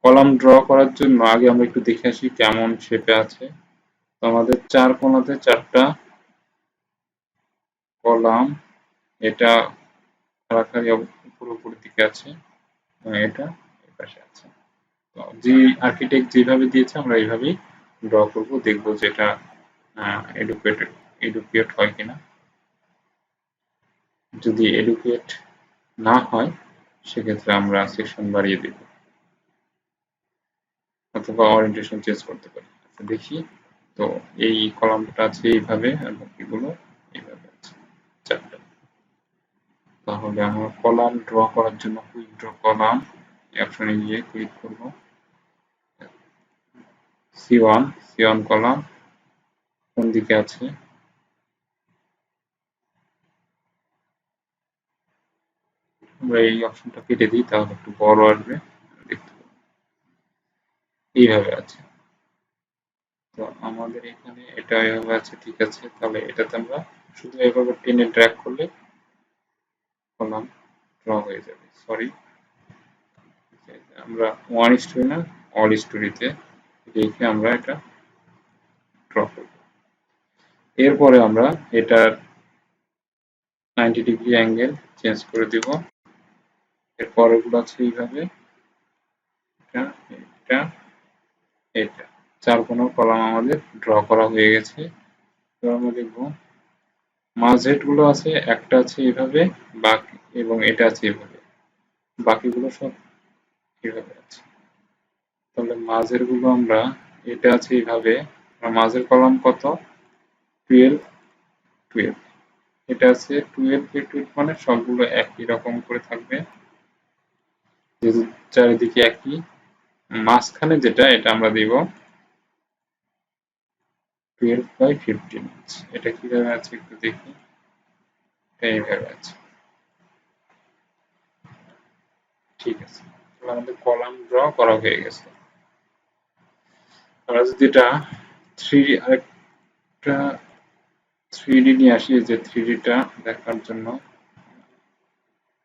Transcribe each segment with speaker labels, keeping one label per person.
Speaker 1: Column draw করার জন্য আগে আমরা একটু দেখে আসি কেমন শেপে আছে। তো আমাদের 4 কোণাতে 4টা কলাম, এটা খাড়াখাড়ি উপরের দিকে আছে এবং এটা এই পাশে আছে। তো যে আর্কিটেক্ট যেভাবে দিয়েছে আমরা এইভাবেই ড্র করব, দেখব যে এটা এডুকেট হয় কিনা। যদি এডুকেট না হয় সেক্ষেত্রে আমরা সেকশন বাড়িয়ে দেব অথবা ওরিয়েন্টেশন চেঞ্জ করতে পারি। আচ্ছা দেখি। তো এই কলামটা আছে এইভাবে আর বাকিগুলো এইভাবে আছে 4টা। তাহলে আমরা কলাম ড্র করার জন্য কুইক ড্র কলাম অপশনে গিয়ে ক্লিক করব। C1 কলাম কোন দিকে আছে, আমরা এই অপশনটা কেটে দিই তাহলে একটু বড় আসবে, দেখতে পাবো এইভাবে আছে। তো আমাদের এখানে এটা এভাবে আছে, ঠিক আছে। তাহলে এটাতে আমরা শুধু এভাবে টেনে ড্র্যাগ করলে কলাম ড্র হয়ে যাবে। সরি, আমরা ওয়ান স্টোরি না অল স্টোরিতে রেখে আমরা এটা ড্র করব। এরপরে আমরা এটার 90 ডিগ্রি অ্যাঙ্গেল চেঞ্জ করে দিব। এর পরেরগুলো আছে এইভাবে, এটা এটা এটা 4 কোণার কলাম আমাদের ড্র করা হয়ে গেছে। এবার আমরা দেখব মাঝের গুলো আছে, একটা আছে এইভাবে বাকি এবং এটা আছে এইভাবে, বাকিগুলো সব এইভাবে আছে। তাহলে মাঝের গুলো আমরা, এটা আছে এইভাবে, মাঝের কলাম কত 12 12, এটা আছে 12 মানে সবগুলো একই রকম করে থাকবে যেহেতু চারিদিকে একই। মাঝখানে যেটা এটা আমরা দিব 12/15। এটা কিভাবে আছে একটু দেখি, এইভাবে আছে, ঠিক আছে। তাহলে আমাদের কলাম ড্র করা হয়ে গেছে। আমরা যদি এটা 3D আরেকটা 3D নিয়ে আসি, যে 3D টা দেখার জন্য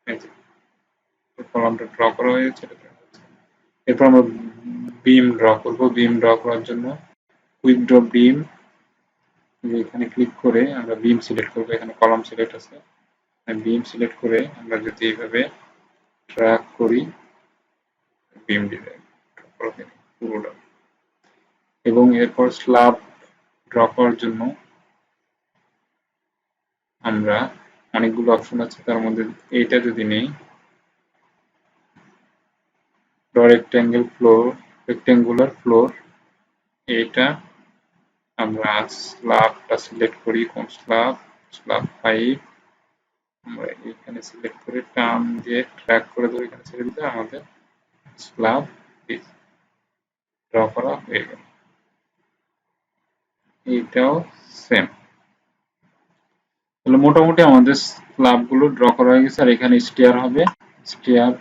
Speaker 1: এই যে কলামটা ড্র করা হয়েছে। এরপর আমরা বিম ড্র করব। বিম ড্র করার জন্য কুইক ড্র বিম, এখানে ক্লিক করে আমরা বিম সিলেক্ট করব। এখানে কলাম সিলেক্ট আছে, বিম সিলেক্ট করে আমরা যদি এইভাবে ট্র্যাক করি বিম ডিজাইন পুরোটা। এবং এরপর স্ল্যাব ড্র করার জন্য আমরা অনেকগুলো অপশন আছে, তার মধ্যে এইটা যদি নেই রেক্টেঙ্গুলার ফ্লোর, এটা আমরা স্ল্যাবটা সিলেক্ট করি। কোন স্ল্যাব? স্ল্যাব 5। আমরা এখানে সিলেক্ট করে টার্ন দিয়ে ট্র্যাক করে ধরে এখানে ছেড়ে দিলে আমাদের স্ল্যাব ড্র করা হয়ে গেল। এইটাও সেম। তাহলে মোটামুটি আমাদের স্ল্যাবগুলো ড্র করা হয়ে গেছে। আর এখানে স্টেয়ার হবে, স্টেয়ার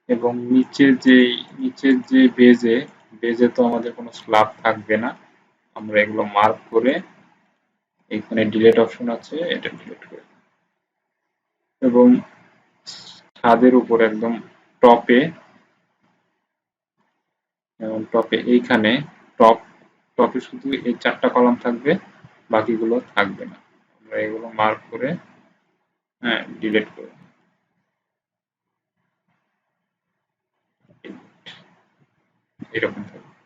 Speaker 1: এবং নিচের যে বেজে তো আমাদের কোনো স্ল্যাব থাকবে না। আমরা এগুলো মার্ক করে এখানে ডিলিট অপশন আছে, এটা ডিলিট করে এবং ছাদের উপর একদম টপে এইখানে টপে শুধু এই 4টা কলাম থাকবে, বাকিগুলো থাকবে না। আমরা এগুলো মার্ক করে ডিলিট করে এরকম থাকবে।